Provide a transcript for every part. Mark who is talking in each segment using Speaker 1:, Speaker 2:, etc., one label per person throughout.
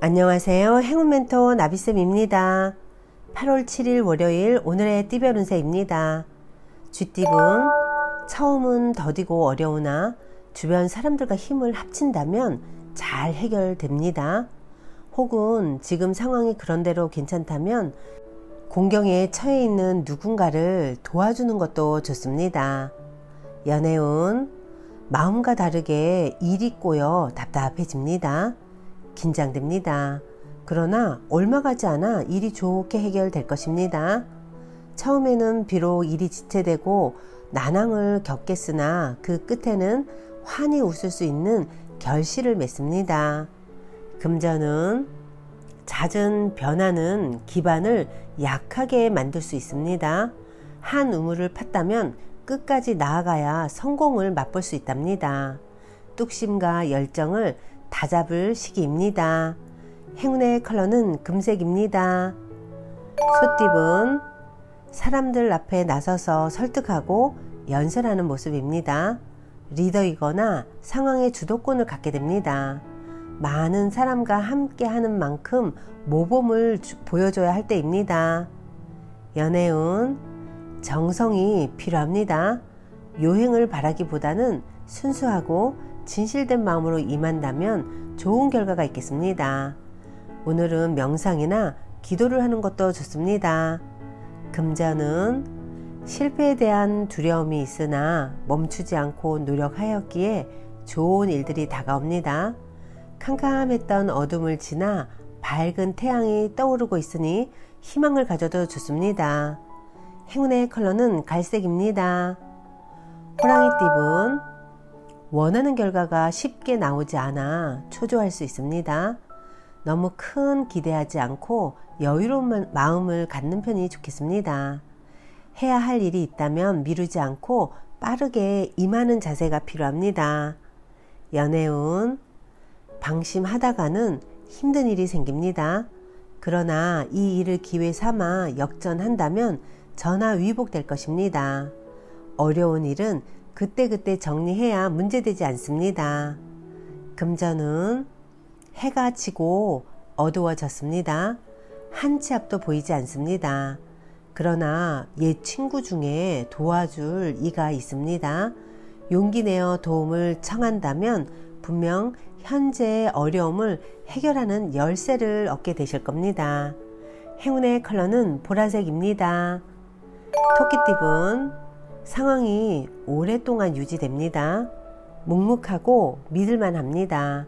Speaker 1: 안녕하세요. 행운멘토 나비쌤입니다. 8월 7일 월요일 오늘의 띠별 운세입니다. 쥐띠분, 처음은 더디고 어려우나 주변 사람들과 힘을 합친다면 잘 해결됩니다. 혹은 지금 상황이 그런대로 괜찮다면 공경에 처해 있는 누군가를 도와주는 것도 좋습니다. 연애운, 마음과 다르게 일이 꼬여 답답해집니다. 긴장됩니다. 그러나 얼마 가지 않아 일이 좋게 해결될 것입니다. 처음에는 비록 일이 지체되고 난항을 겪겠으나 그 끝에는 환히 웃을 수 있는 결실을 맺습니다. 금전은 잦은 변화는 기반을 약하게 만들 수 있습니다. 한 우물을 팠다면 끝까지 나아가야 성공을 맛볼 수 있답니다. 뚝심과 열정을 다잡을 시기입니다. 행운의 컬러는 금색입니다. 소띠분, 사람들 앞에 나서서 설득하고 연설하는 모습입니다. 리더이거나 상황의 주도권을 갖게 됩니다. 많은 사람과 함께 하는 만큼 모범을 보여줘야 할 때입니다. 연애운, 정성이 필요합니다. 요행을 바라기보다는 순수하고 진실된 마음으로 임한다면 좋은 결과가 있겠습니다. 오늘은 명상이나 기도를 하는 것도 좋습니다. 금전은 실패에 대한 두려움이 있으나 멈추지 않고 노력하였기에 좋은 일들이 다가옵니다. 캄캄했던 어둠을 지나 밝은 태양이 떠오르고 있으니 희망을 가져도 좋습니다. 행운의 컬러는 갈색입니다. 호랑이띠분, 원하는 결과가 쉽게 나오지 않아 초조할 수 있습니다. 너무 큰 기대하지 않고 여유로운 마음을 갖는 편이 좋겠습니다. 해야 할 일이 있다면 미루지 않고 빠르게 임하는 자세가 필요합니다. 연애운, 방심하다가는 힘든 일이 생깁니다. 그러나 이 일을 기회 삼아 역전한다면 전화위복될 것입니다. 어려운 일은 그때그때 정리해야 문제되지 않습니다. 금전은 해가 지고 어두워졌습니다. 한 치 앞도 보이지 않습니다. 그러나 옛 친구 중에 도와줄 이가 있습니다. 용기 내어 도움을 청한다면 분명 현재의 어려움을 해결하는 열쇠를 얻게 되실 겁니다. 행운의 컬러는 보라색입니다. 토끼띠분, 상황이 오랫동안 유지됩니다. 묵묵하고 믿을만 합니다.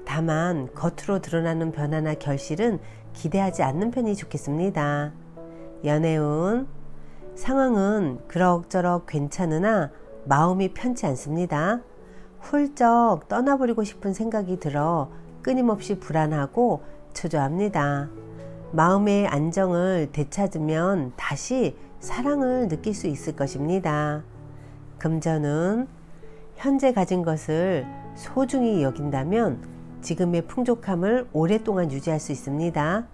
Speaker 1: 다만 겉으로 드러나는 변화나 결실은 기대하지 않는 편이 좋겠습니다. 연애운, 상황은 그럭저럭 괜찮으나 마음이 편치 않습니다. 훌쩍 떠나버리고 싶은 생각이 들어 끊임없이 불안하고 초조합니다. 마음의 안정을 되찾으면 다시 사랑을 느낄 수 있을 것입니다. 금전은 현재 가진 것을 소중히 여긴다면 지금의 풍족함을 오랫동안 유지할 수 있습니다.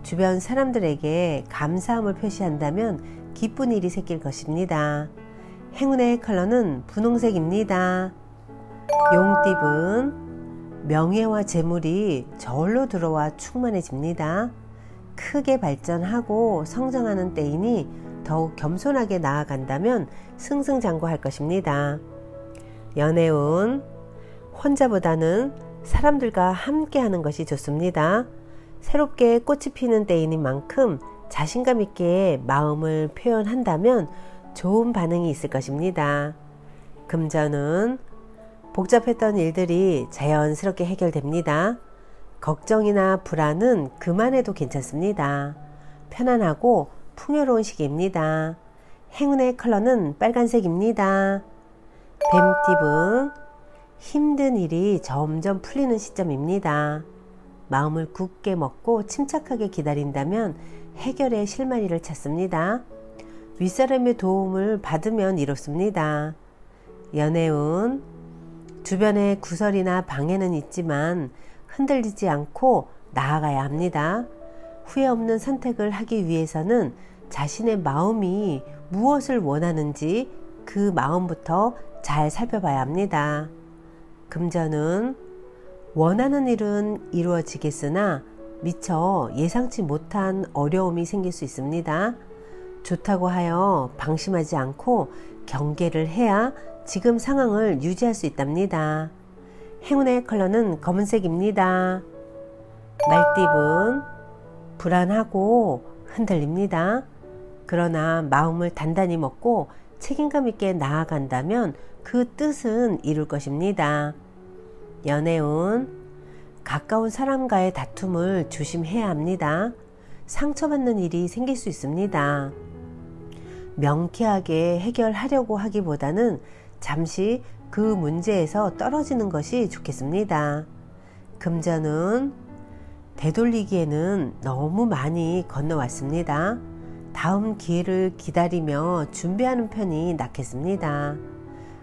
Speaker 1: 주변 사람들에게 감사함을 표시한다면 기쁜 일이 생길 것입니다. 행운의 컬러는 분홍색입니다. 용띠분, 명예와 재물이 저울로 들어와 충만해집니다. 크게 발전하고 성장하는 때이니 더욱 겸손하게 나아간다면 승승장구할 것입니다. 연애운, 혼자보다는 사람들과 함께 하는 것이 좋습니다. 새롭게 꽃이 피는 때이니만큼 자신감 있게 마음을 표현한다면 좋은 반응이 있을 것입니다. 금전은 복잡했던 일들이 자연스럽게 해결됩니다. 걱정이나 불안은 그만해도 괜찮습니다. 편안하고 풍요로운 시기입니다. 행운의 컬러는 빨간색입니다. 뱀띠분, 힘든 일이 점점 풀리는 시점입니다. 마음을 굳게 먹고 침착하게 기다린다면 해결의 실마리를 찾습니다. 윗사람의 도움을 받으면 이롭습니다. 연애운, 주변에 구설이나 방해는 있지만 흔들리지 않고 나아가야 합니다. 후회 없는 선택을 하기 위해서는 자신의 마음이 무엇을 원하는지 그 마음부터 잘 살펴봐야 합니다. 금전은 원하는 일은 이루어지겠으나 미처 예상치 못한 어려움이 생길 수 있습니다. 좋다고 하여 방심하지 않고 경계를 해야 지금 상황을 유지할 수 있답니다. 행운의 컬러는 검은색입니다. 말띠분, 불안하고 흔들립니다. 그러나 마음을 단단히 먹고 책임감 있게 나아간다면 그 뜻은 이룰 것입니다. 연애운, 가까운 사람과의 다툼을 조심해야 합니다. 상처받는 일이 생길 수 있습니다. 명쾌하게 해결하려고 하기보다는 잠시 그 문제에서 떨어지는 것이 좋겠습니다. 금전운, 되돌리기에는 너무 많이 건너왔습니다. 다음 기회를 기다리며 준비하는 편이 낫겠습니다.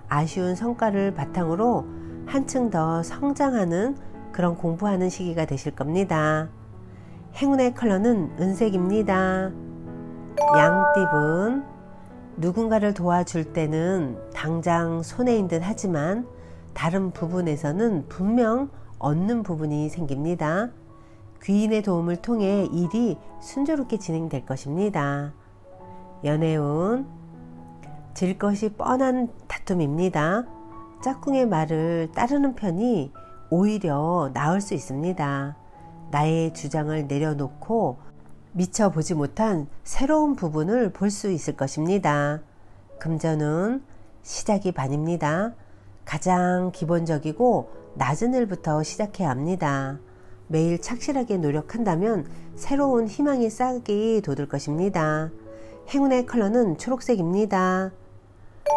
Speaker 1: 아쉬운 성과를 바탕으로 한층 더 성장하는 그런 공부하는 시기가 되실 겁니다. 행운의 컬러는 은색입니다. 양띠분, 누군가를 도와줄 때는 당장 손해인 듯 하지만 다른 부분에서는 분명 얻는 부분이 생깁니다. 귀인의 도움을 통해 일이 순조롭게 진행될 것입니다. 연애운, 질 것이 뻔한 다툼입니다. 짝꿍의 말을 따르는 편이 오히려 나을 수 있습니다. 나의 주장을 내려놓고 미처 보지 못한 새로운 부분을 볼 수 있을 것입니다. 금전은 시작이 반입니다. 가장 기본적이고 낮은 일부터 시작해야 합니다. 매일 착실하게 노력한다면 새로운 희망의 싹이 돋을 것입니다. 행운의 컬러는 초록색입니다.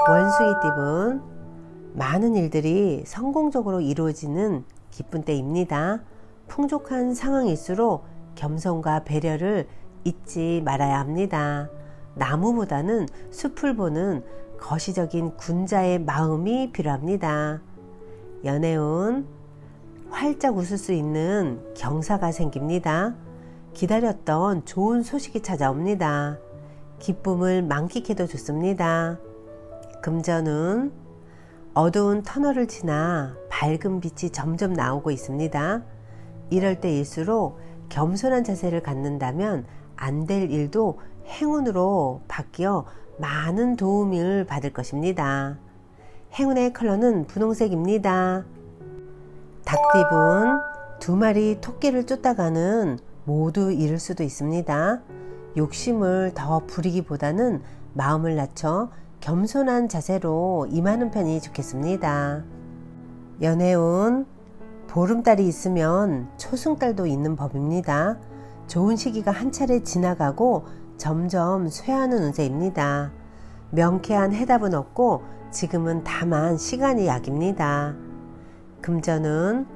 Speaker 1: 원숭이띠분, 많은 일들이 성공적으로 이루어지는 기쁜 때입니다. 풍족한 상황일수록 겸손과 배려를 잊지 말아야 합니다. 나무보다는 숲을 보는 거시적인 군자의 마음이 필요합니다. 연애운, 활짝 웃을 수 있는 경사가 생깁니다. 기다렸던 좋은 소식이 찾아옵니다. 기쁨을 만끽해도 좋습니다. 금전운, 어두운 터널을 지나 밝은 빛이 점점 나오고 있습니다. 이럴 때일수록 겸손한 자세를 갖는다면 안 될 일도 행운으로 바뀌어 많은 도움을 받을 것입니다. 행운의 컬러는 분홍색입니다. 닭띠분, 두 마리 토끼를 쫓다가는 모두 잃을 수도 있습니다. 욕심을 더 부리기보다는 마음을 낮춰 겸손한 자세로 임하는 편이 좋겠습니다. 연애운, 보름달이 있으면 초승달도 있는 법입니다. 좋은 시기가 한 차례 지나가고 점점 쇠하는 운세입니다. 명쾌한 해답은 없고 지금은 다만 시간이 약입니다. 금전은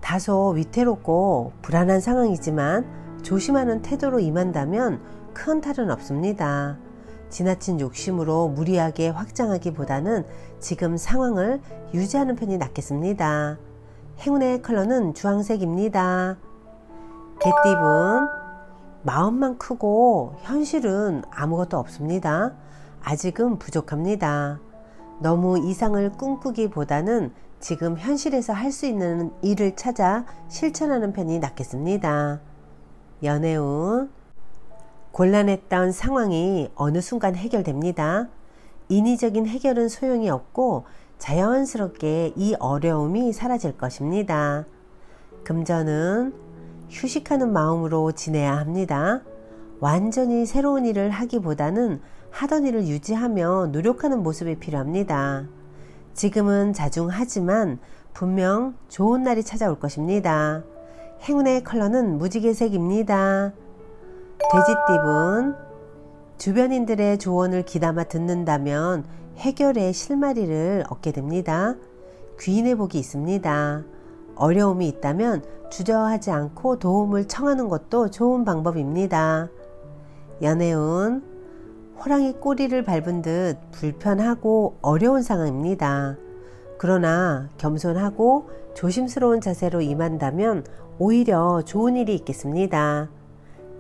Speaker 1: 다소 위태롭고 불안한 상황이지만 조심하는 태도로 임한다면 큰 탈은 없습니다. 지나친 욕심으로 무리하게 확장하기보다는 지금 상황을 유지하는 편이 낫겠습니다. 행운의 컬러는 주황색입니다. 개띠분, 마음만 크고 현실은 아무것도 없습니다. 아직은 부족합니다. 너무 이상을 꿈꾸기보다는 지금 현실에서 할 수 있는 일을 찾아 실천하는 편이 낫겠습니다. 연애운, 곤란했던 상황이 어느 순간 해결됩니다. 인위적인 해결은 소용이 없고 자연스럽게 이 어려움이 사라질 것입니다. 금전은 휴식하는 마음으로 지내야 합니다. 완전히 새로운 일을 하기보다는 하던 일을 유지하며 노력하는 모습이 필요합니다. 지금은 자중하지만 분명 좋은 날이 찾아올 것입니다. 행운의 컬러는 무지개색입니다. 돼지띠분, 주변인들의 조언을 귀담아 듣는다면 해결의 실마리를 얻게 됩니다. 귀인의 복이 있습니다. 어려움이 있다면 주저하지 않고 도움을 청하는 것도 좋은 방법입니다. 연애운, 호랑이 꼬리를 밟은 듯 불편하고 어려운 상황입니다. 그러나 겸손하고 조심스러운 자세로 임한다면 오히려 좋은 일이 있겠습니다.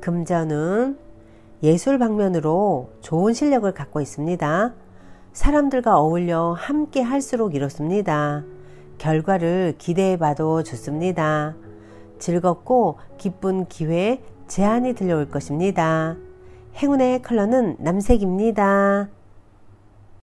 Speaker 1: 금전은 예술 방면으로 좋은 실력을 갖고 있습니다. 사람들과 어울려 함께 할수록 이렇습니다. 결과를 기대해 봐도 좋습니다. 즐겁고 기쁜 기회, 제안이 들려올 것입니다. 행운의 컬러는 남색입니다.